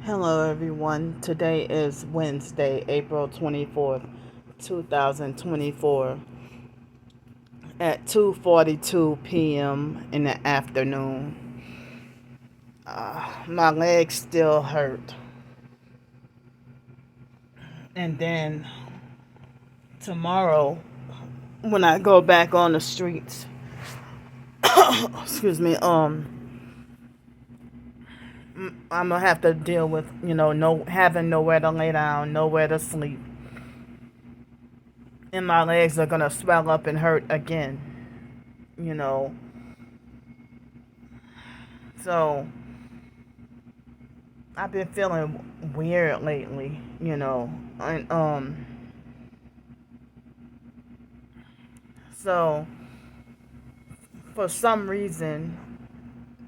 Hello, everyone. Today is Wednesday, April 24th, 2024, at 2:42 p.m. in the afternoon. My legs still hurt. And then tomorrow, when I go back on the streets, excuse me, I'm gonna have to deal with, no having nowhere to lay down, nowhere to sleep, and my legs are gonna swell up and hurt again. You know, so I've been feeling weird lately. And so for some reason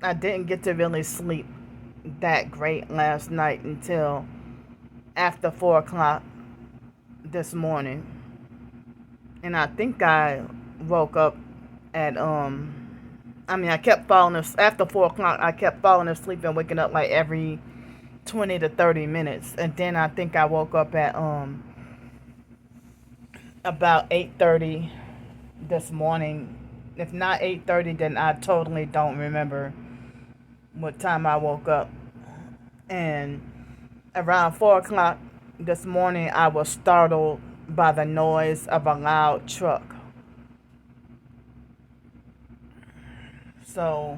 I didn't get to really sleep that great last night until after 4 o'clock this morning. And I think I woke up at I kept falling asleep after 4 o'clock. I kept falling asleep and waking up like every 20 to 30 minutes. And then I think I woke up at about 8:30 this morning. If not 8:30, then I totally don't remember what time I woke up. And around 4 o'clock this morning, I was startled by the noise of a loud truck. So,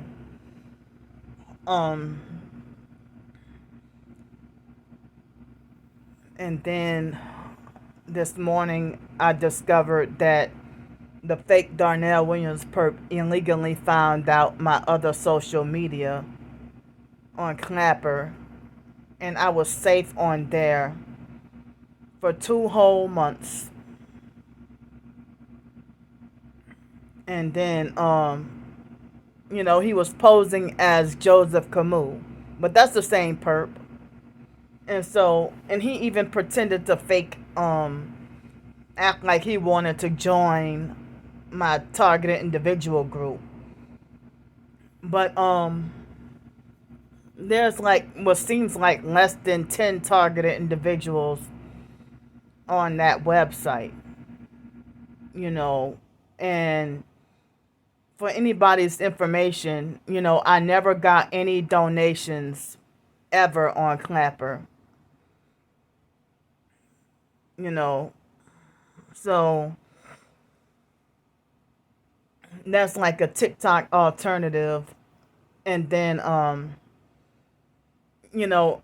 and then this morning I discovered that the fake Darnell Williams perp illegally found out my other social media on Clapper, and I was safe on there for 2 whole months. And then, he was posing as Joseph Camus, but that's the same perp. And he even pretended to fake, act like he wanted to join my targeted individual group. But, there's like what seems like less than 10 targeted individuals on that website, and for anybody's information, I never got any donations ever on Clapper, so that's like a TikTok alternative. And then, you know,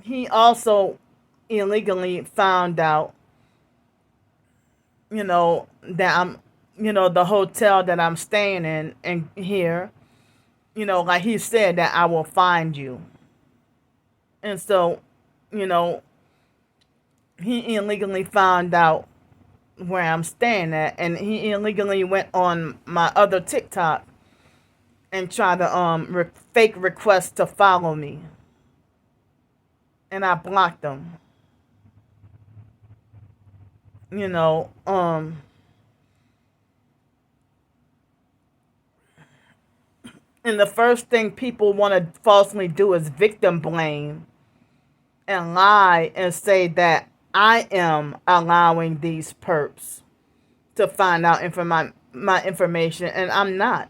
he also illegally found out, that the hotel that I'm staying in and here, like he said that I will find you. And so, you know, he illegally found out where I'm staying at, and he illegally went on my other TikTok and tried to fake request to follow me, and I blocked him. You know, and the first thing people want to falsely do is victim blame and lie and say that I am allowing these perps to find out my information, and I'm not.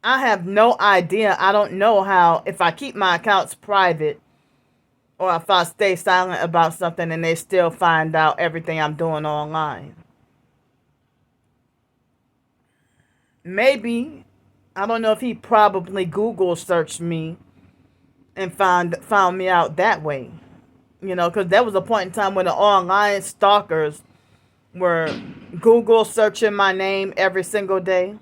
I have no idea. I don't know how, if I keep my accounts private or if I stay silent about something and they still find out everything I'm doing online. Maybe, I don't know if he probably Google searched me and found me out that way. Because there was a point in time when the online stalkers were Google searching my name every single day,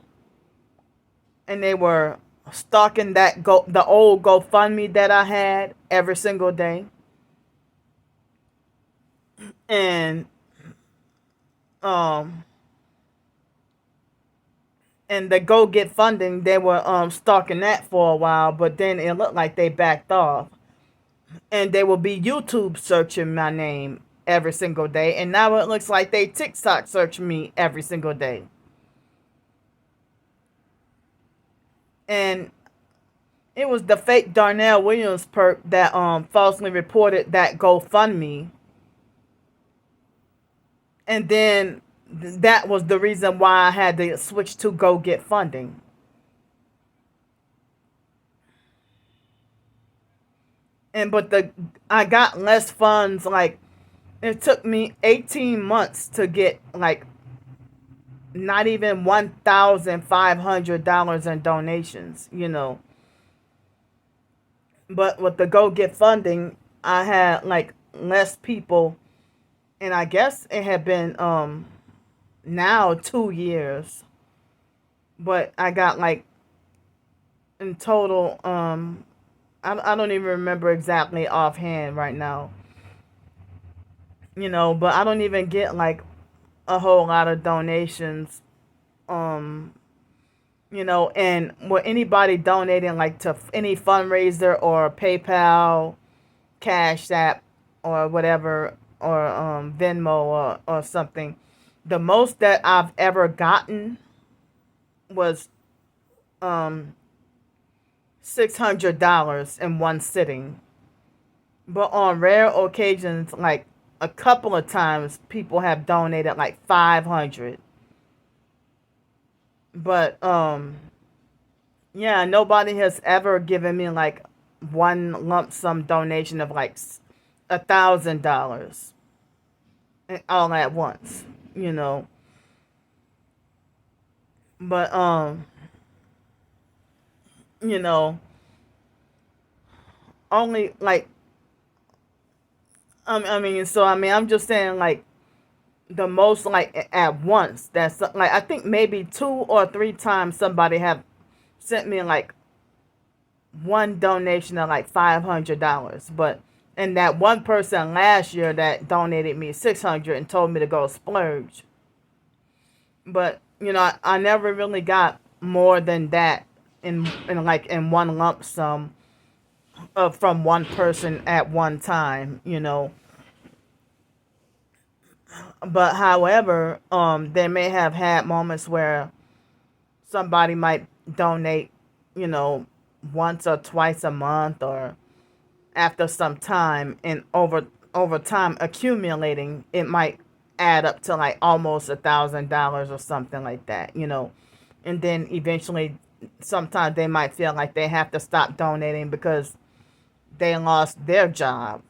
and they were stalking the old GoFundMe that I had every single day, and and the Go Get Funding, they were stalking that for a while, but then it looked like they backed off. And they will be YouTube searching my name every single day, and now it looks like they TikTok search me every single day. And It was the fake Darnell Williams perp that falsely reported that GoFundMe, and then that was the reason why I had to switch to Go Get Funding. And but the I got less funds. Like, it took me 18 months to get like not even $1,500 in donations, But with the Go Get Funding, I had like less people, and I guess it had been now 2 years, but I got like in total I don't even remember exactly offhand right now, but I don't even get like a whole lot of donations, um and with anybody donating like to any fundraiser or PayPal, Cash App, or whatever, or Venmo, or something, the most that I've ever gotten was um $600 in one sitting. But on rare occasions, like a couple of times, people have donated like 500. But yeah, nobody has ever given me like one lump sum donation of like $1,000 all at once, you know. But you know, only like I'm just saying like the most like at once. That's like I think maybe 2 or 3 times somebody have sent me like one donation of like $500, but and that one person last year that donated me 600 and told me to go splurge. But I never really got more than that in one lump sum from one person at one time. But however, they may have had moments where somebody might donate, you know, once or twice a month or after some time, and over time accumulating, it might add up to like almost $1,000 or something like that. And then eventually sometimes they might feel like they have to stop donating because they lost their job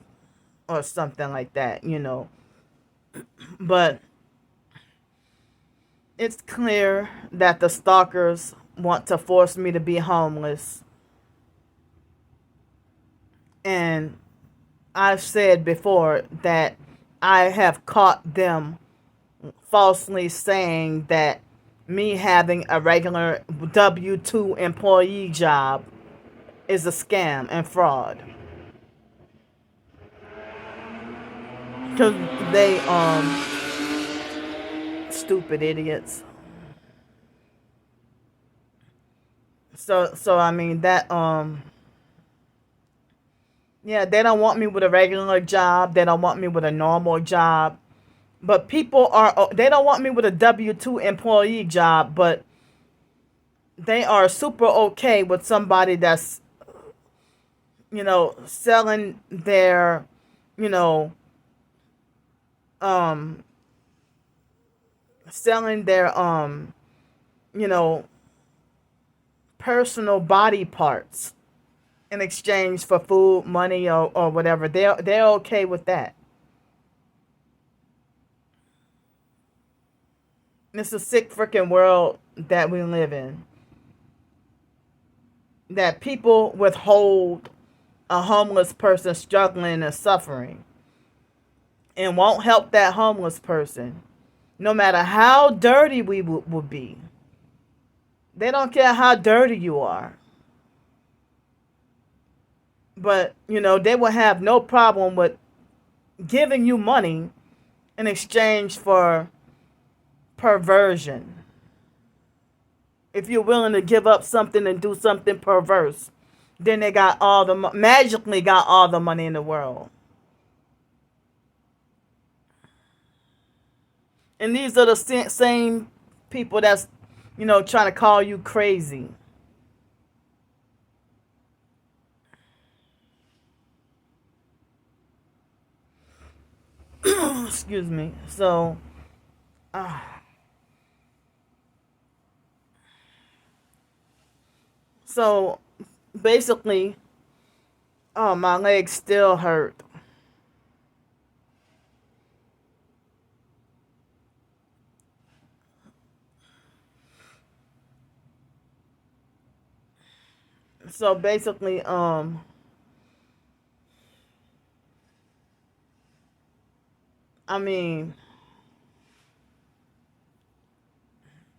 or something like that. But it's clear that the stalkers want to force me to be homeless. And I've said before that I have caught them falsely saying that me having a regular W-2 employee job is a scam and fraud. Because they, stupid idiots. So I mean that, yeah, they don't want me with a regular job. They don't want me with a normal job. But they don't want me with a W-2 employee job, but they are super okay with somebody that's, selling their, you know, um, selling their, you know, personal body parts in exchange for food, money, or whatever. They're okay with that. It's a sick freaking world that we live in. That people withhold a homeless person struggling and suffering and won't help that homeless person, no matter how dirty we would be. They don't care how dirty you are. But, they will have no problem with giving you money in exchange for perversion. If you're willing to give up something and do something perverse, then they magically got all the money in the world. And these are the same people that's, trying to call you crazy. excuse me. Uh, so basically, oh, my legs still hurt. So basically, I mean,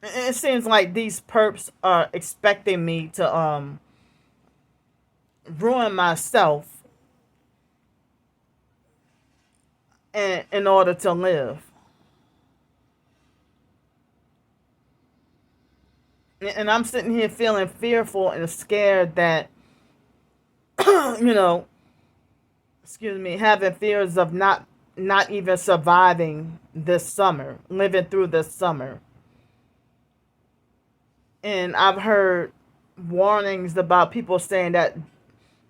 it seems like these perps are expecting me to ruin myself in order to live. And I'm sitting here feeling fearful and scared that, you know, excuse me, having fears of not even surviving this summer, living through this summer. And I've heard warnings about people saying that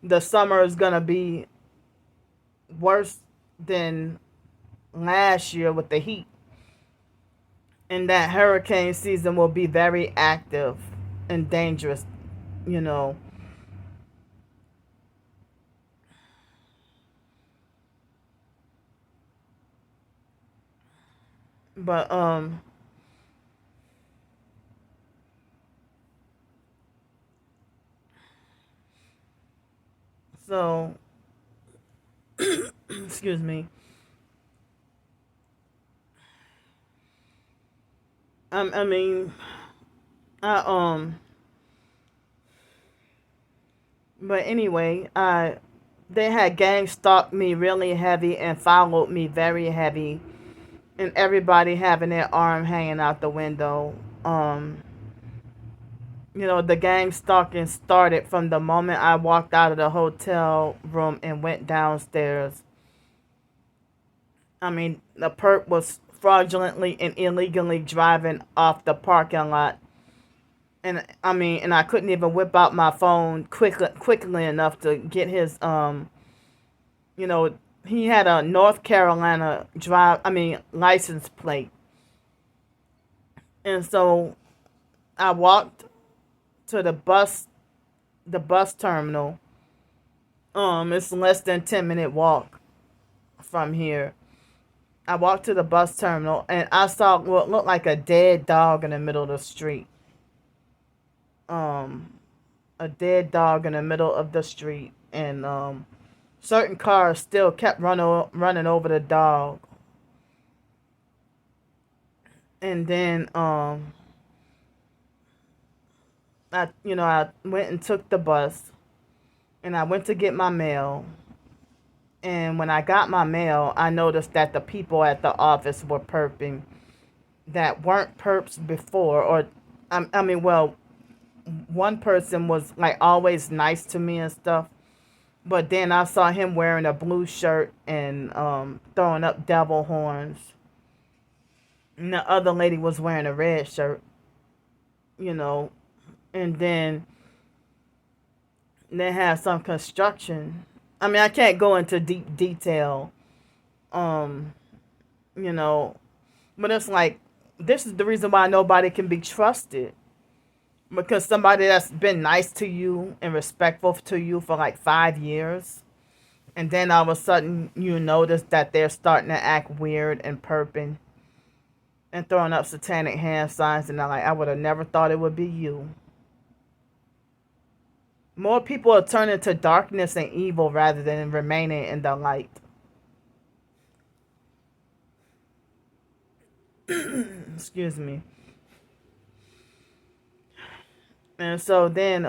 the summer is going to be worse than last year with the heat, and that hurricane season will be very active and dangerous, you know. But so excuse me. I mean, I but anyway, I they had gang stalked me really heavy and followed me very heavy, and everybody having their arm hanging out the window. The gang stalking started from the moment I walked out of the hotel room and went downstairs. I mean, the perp was fraudulently and illegally driving off the parking lot. And I couldn't even whip out my phone quickly enough to get his you know, he had a North Carolina license plate. And so I walked to the bus terminal. It's less than 10-minute walk from here. I walked to the bus terminal and I saw what looked like a dead dog in the middle of the street. Um, a dead dog in the middle of the street, and certain cars still kept running over the dog. And then I went and took the bus, and I went to get my mail. And when I got my mail, I noticed that the people at the office were perping that weren't perps before. Or, well, one person was like always nice to me and stuff. But then I saw him wearing a blue shirt and throwing up devil horns. And the other lady was wearing a red shirt, you know. And then they had some construction. I can't go into deep detail, um, you know, but it's like, this is the reason why nobody can be trusted. Because somebody that's been nice to you and respectful to you for like 5 years, and then all of a sudden you notice that they're starting to act weird and perping and throwing up satanic hand signs, and they're like, I would have never thought it would be you. More people are turning to darkness and evil rather than remaining in the light. Excuse me. And so then,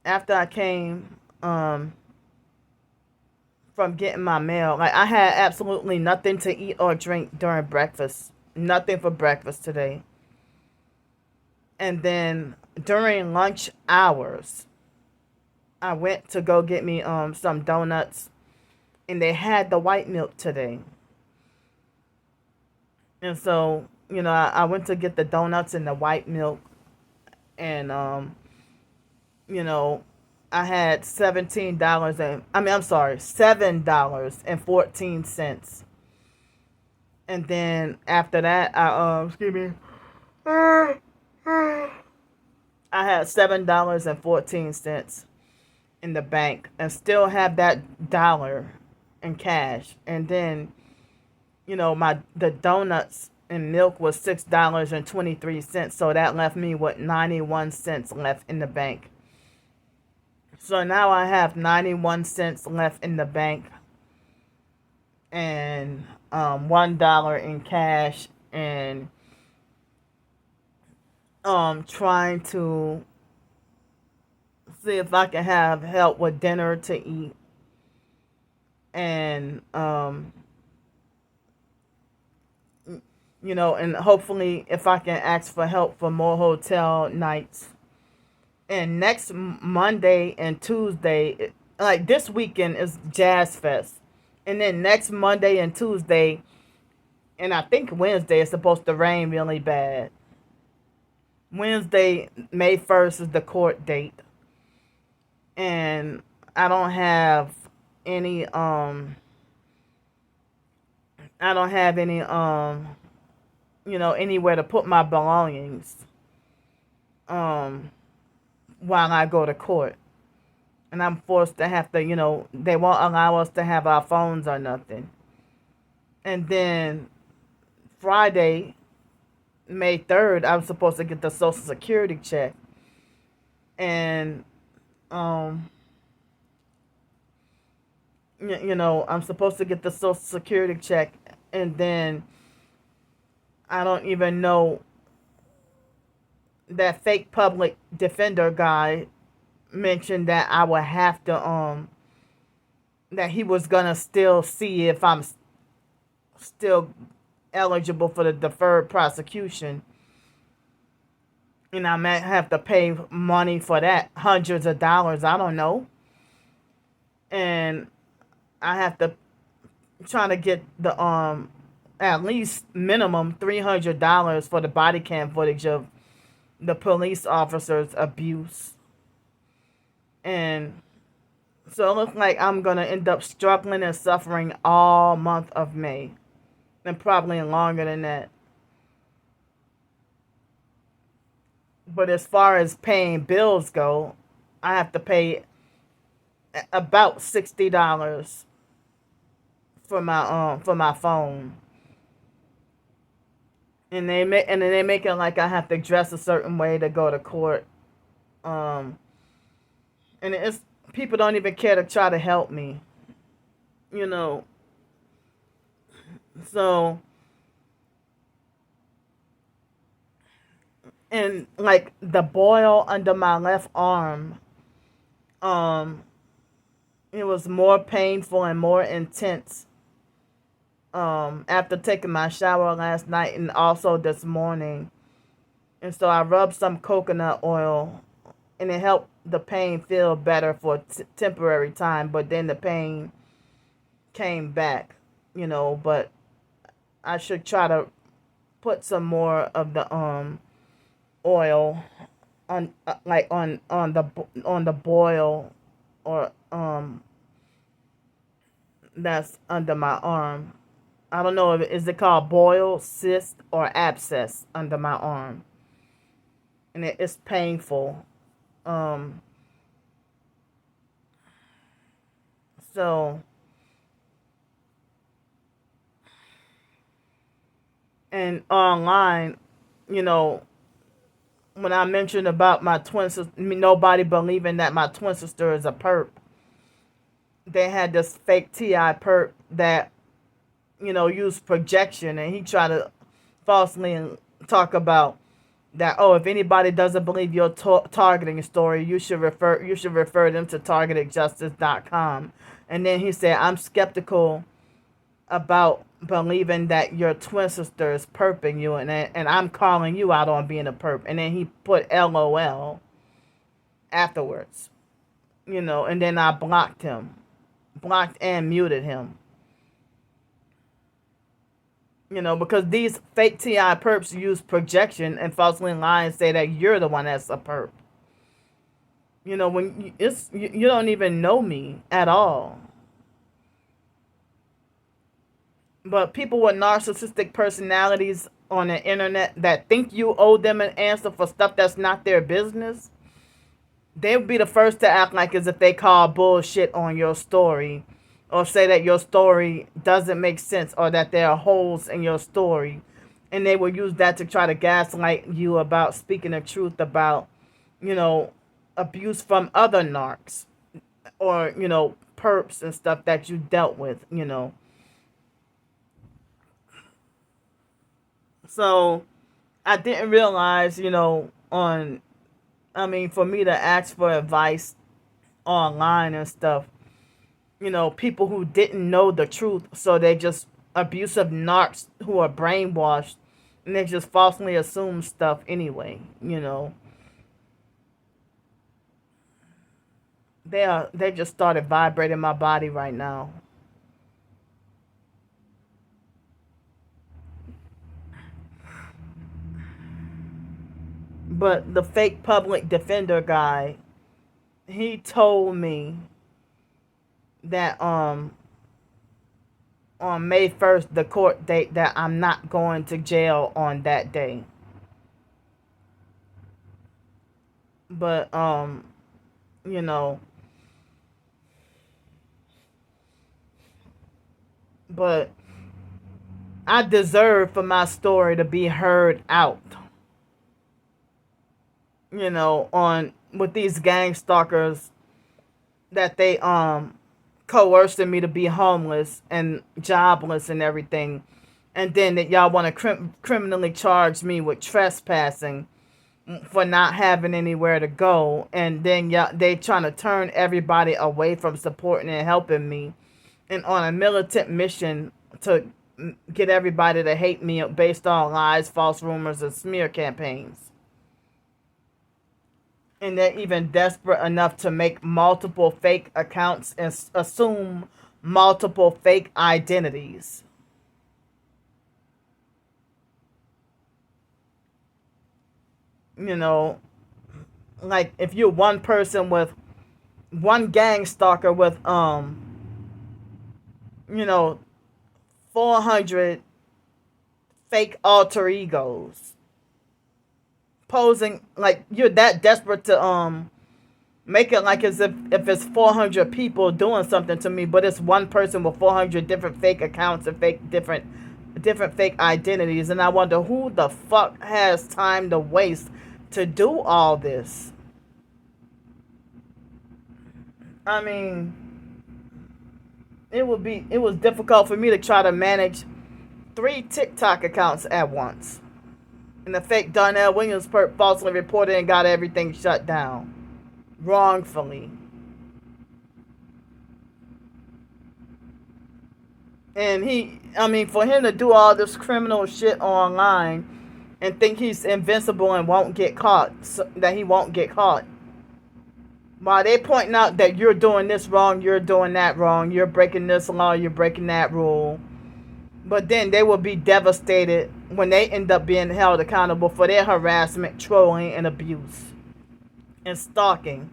after I came from getting my mail, like I had absolutely nothing to eat or drink during breakfast. Nothing for breakfast today. And then during lunch hours, I went to go get me some donuts, and they had the white milk today. And so, I went to get the donuts and the white milk, and you know, I had $17 and I'm sorry, $7.14. And then after that, I had $7.14 in the bank and still have that dollar in cash. And then, the donuts and milk was $6.23, so that left me with 91 cents left in the bank. So now I have 91 cents left in the bank and $1 in cash, and trying to see if I can have help with dinner to eat, and and hopefully if I can ask for help for more hotel nights. And next Monday and Tuesday, like this weekend is Jazz Fest. And then next Monday and Tuesday, and I think Wednesday is supposed to rain really bad. Wednesday, May 1st is the court date. And I don't have any anywhere to put my belongings while I go to court. And I'm forced to have to, they won't allow us to have our phones or nothing. And then Friday, May 3rd, I'm supposed to get the Social Security check. And, I'm supposed to get the Social Security check. And then I don't even know, that fake public defender guy mentioned that I would have to, that he was going to still see if I'm still eligible for the deferred prosecution. And I might have to pay money for that, hundreds of dollars, I don't know. And I have to try to get the, at least minimum $300 for the body cam footage of the police officer's abuse. And so it looks like I'm going to end up struggling and suffering all month of May. And probably longer than that. But as far as paying bills go, I have to pay about $60 for my phone. And they make it like I have to dress a certain way to go to court. And it's people don't even care to try to help me. So, and like the boil under my left arm, it was more painful and more intense after taking my shower last night and also this morning. And so I rubbed some coconut oil, and it helped the pain feel better for a temporary time, but then the pain came back, but I should try to put some more of the oil on on the boil, or that's under my arm. I don't know, is it called boil, cyst, or abscess under my arm. And it's painful. So, and online, when I mentioned about my twin sister, nobody believing that my twin sister is a perp, they had this fake TI perp that, used projection, and he tried to falsely talk about that, if anybody doesn't believe your targeting story, you should refer them to targetedjustice.com. And then he said, I'm skeptical about believing that your twin sister is perping you, and I'm calling you out on being a perp. And then he put LOL afterwards, and then I blocked and muted him. Because these fake TI perps use projection and falsely lie and say that you're the one that's a perp. When you don't even know me at all. But people with narcissistic personalities on the internet that think you owe them an answer for stuff that's not their business, they would be the first to act like as if they call bullshit on your story, or say that your story doesn't make sense, or that there are holes in your story, and they will use that to try to gaslight you about speaking the truth about, you know, abuse from other narcs, or perps and stuff that you dealt with. So I didn't realize, for me to ask for advice online and stuff, people who didn't know the truth, so they just abusive narcs who are brainwashed, and they just falsely assume stuff anyway. They just started vibrating my body right now. But the fake public defender guy, he told me that on May 1st, the court date, that I'm not going to jail on that day. But you know, but I deserve for my story to be heard out. On with these gang stalkers, that they coercing me to be homeless and jobless and everything, and then that y'all want to criminally charge me with trespassing for not having anywhere to go, and then y'all, they trying to turn everybody away from supporting and helping me, and on a militant mission to get everybody to hate me based on lies, false rumors, and smear campaigns. And they're even desperate enough to make multiple fake accounts and assume multiple fake identities. Like if you're one person with one gang stalker with you know 400 fake alter egos, posing like you're that desperate to make it like as if it's 400 people doing something to me, but it's one person with 400 different fake accounts and different fake identities, and I wonder who the fuck has time to waste to do all this. I mean, it was difficult for me to try to manage 3 TikTok accounts at once. And the fake Donnell Williams perp falsely reported and got everything shut down. Wrongfully. And for him to do all this criminal shit online and think he's invincible and won't get caught, that he won't get caught. While they pointing out that you're doing this wrong, you're doing that wrong, you're breaking this law, you're breaking that rule. But then they will be devastated when they end up being held accountable for their harassment, trolling, and abuse. And stalking.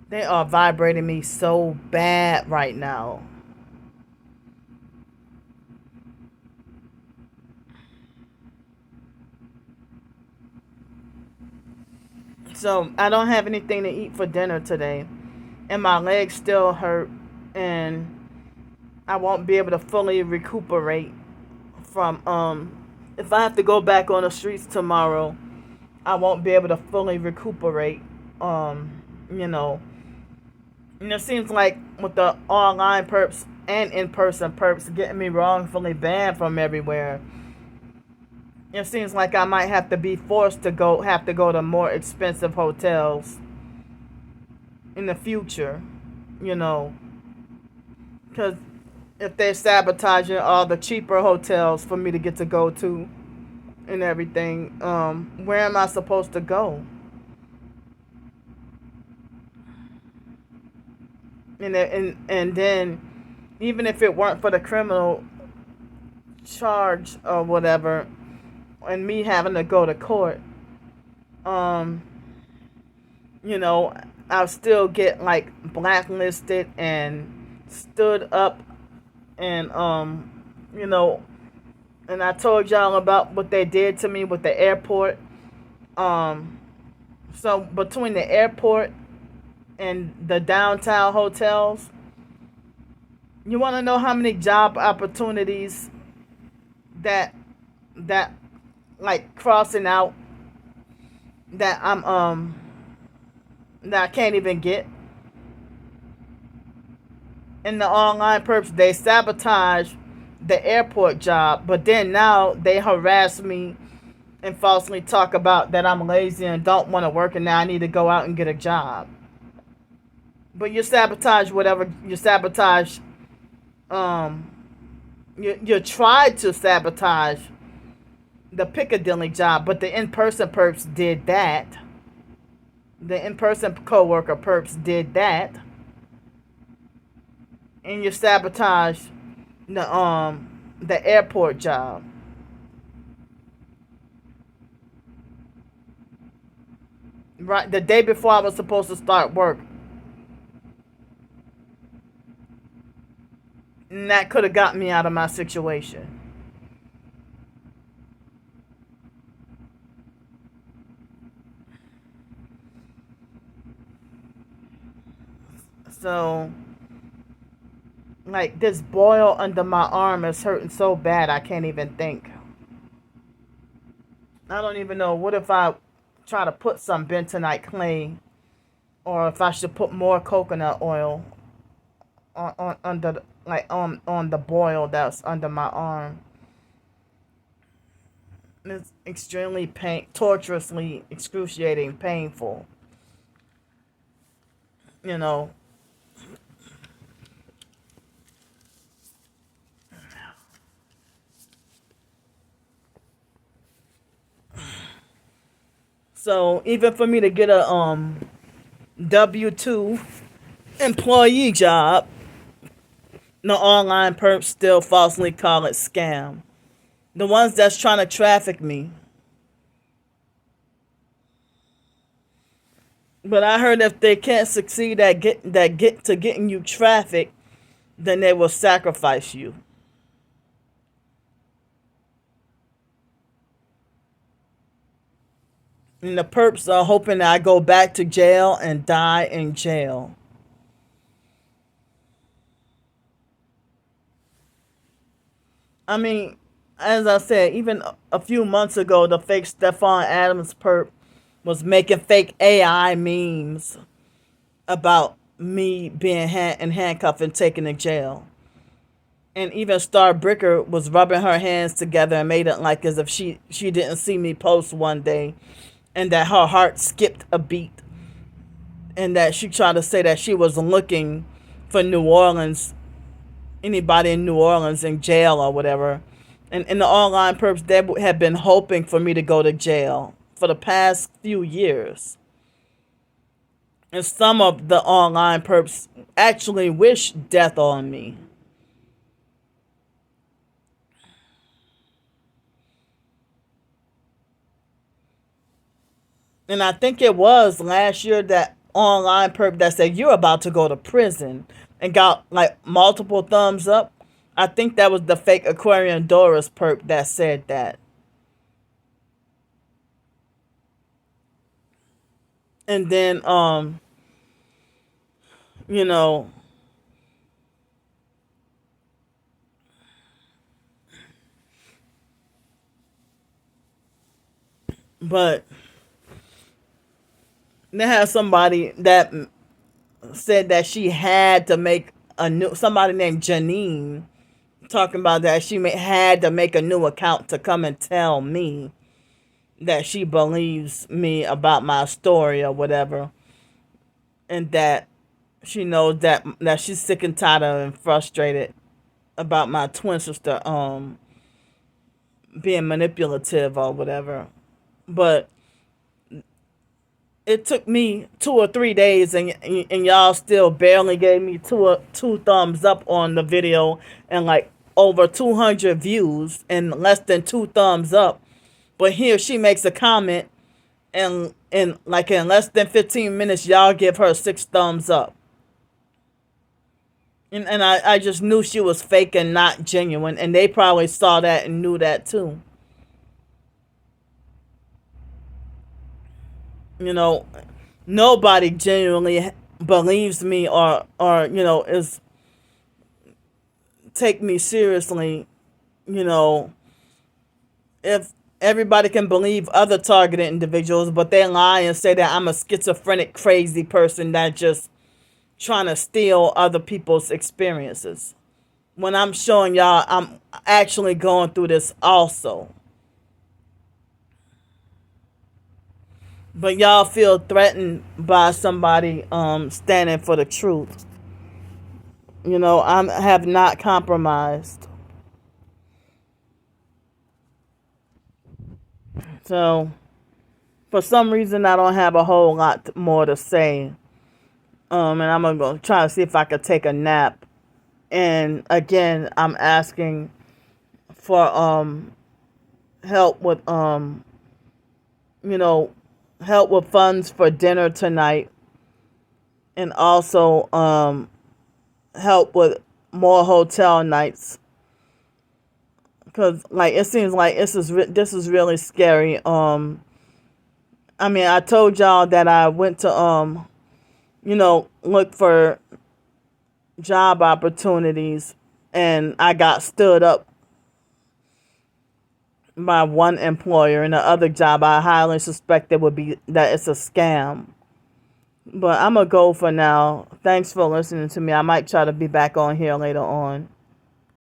They are vibrating me so bad right now. So I don't have anything to eat for dinner today, and my legs still hurt, and I won't be able to fully recuperate from if I have to go back on the streets tomorrow, I won't be able to fully recuperate. You know, and it seems like with the online perps and in-person perps getting me wrongfully banned from everywhere, it seems like I might have to be forced to go to more expensive hotels in the future, because if they're sabotaging all the cheaper hotels for me to get to go to and everything, where am I supposed to go? And then even if it weren't for the criminal charge or whatever, and me having to go to court, um, you know, I'll still get like blacklisted and stood up, and you know, and I told y'all about what they did to me with the airport. Um, so between the airport and the downtown hotels, you want to know how many job opportunities that that like crossing out that that I can't even get. In the online perps, they sabotage the airport job, but then now they harass me and falsely talk about that I'm lazy and don't want to work, and now I need to go out and get a job. But you sabotage whatever you sabotage. You tried to sabotage the Piccadilly job, but the in-person perps did that. The in-person co-worker perps did that, and you sabotage the airport job. Right, the day before I was supposed to start work, and that could have got me out of my situation. So, like, this boil under my arm is hurting so bad I can't even think. I don't even know. What if I try to put some bentonite clay, or if I should put more coconut oil on under, like, on the boil that's under my arm. It's extremely torturously excruciating, painful. You know. So even for me to get a W-2 employee job, the online perps still falsely call it scam. The ones that's trying to traffic me. But I heard if they can't succeed at getting you trafficked, then they will sacrifice you. And the perps are hoping that I go back to jail and die in jail. I mean, as I said, even a few months ago, the fake Stephon Adams perp was making fake AI memes about me being in handcuffs and taken to jail. And even Star Bricker was rubbing her hands together and made it like as if she didn't see me post one day, and that her heart skipped a beat, and that she tried to say that she was looking for New Orleans, anybody in New Orleans in jail or whatever. And in the online perps, they have been hoping for me to go to jail for the past few years. And some of the online perps actually wish death on me. And I think it was last year that online perp that said you're about to go to prison and got like multiple thumbs up. I think that was the fake Aquarian Doris perp that said that. And then you know, but they had somebody that said that she had to make a new, somebody named Janine, talking about that she had to make a new account to come and tell me that she believes me about my story or whatever, and that she knows that she's sick and tired of and frustrated about my twin sister being manipulative or whatever. But it took me 2 or 3 days, and y'all still barely gave me two thumbs up on the video, and like over 200 views and less than 2 thumbs up. But here she makes a comment, and in less than 15 minutes, y'all give her 6 thumbs up. And I just knew she was fake and not genuine, and they probably saw that and knew that too. You know, nobody genuinely believes me, or is take me seriously. You know, if everybody can believe other targeted individuals, but they lie and say that I'm a schizophrenic, crazy person that just trying to steal other people's experiences. When I'm showing y'all, I'm actually going through this also. But y'all feel threatened by somebody standing for the truth. I have not compromised. So, for some reason, I don't have a whole lot more to say. And I'm going to go try to see if I could take a nap. And again, I'm asking for help with help with funds for dinner tonight, and also help with more hotel nights, because it seems like this is really scary. I told y'all that I went to look for job opportunities, and I got stood up by one employer, and the other job I highly suspect would be that it's a scam. But I'm gonna go for now. Thanks for listening to me. I might try to be back on here later on.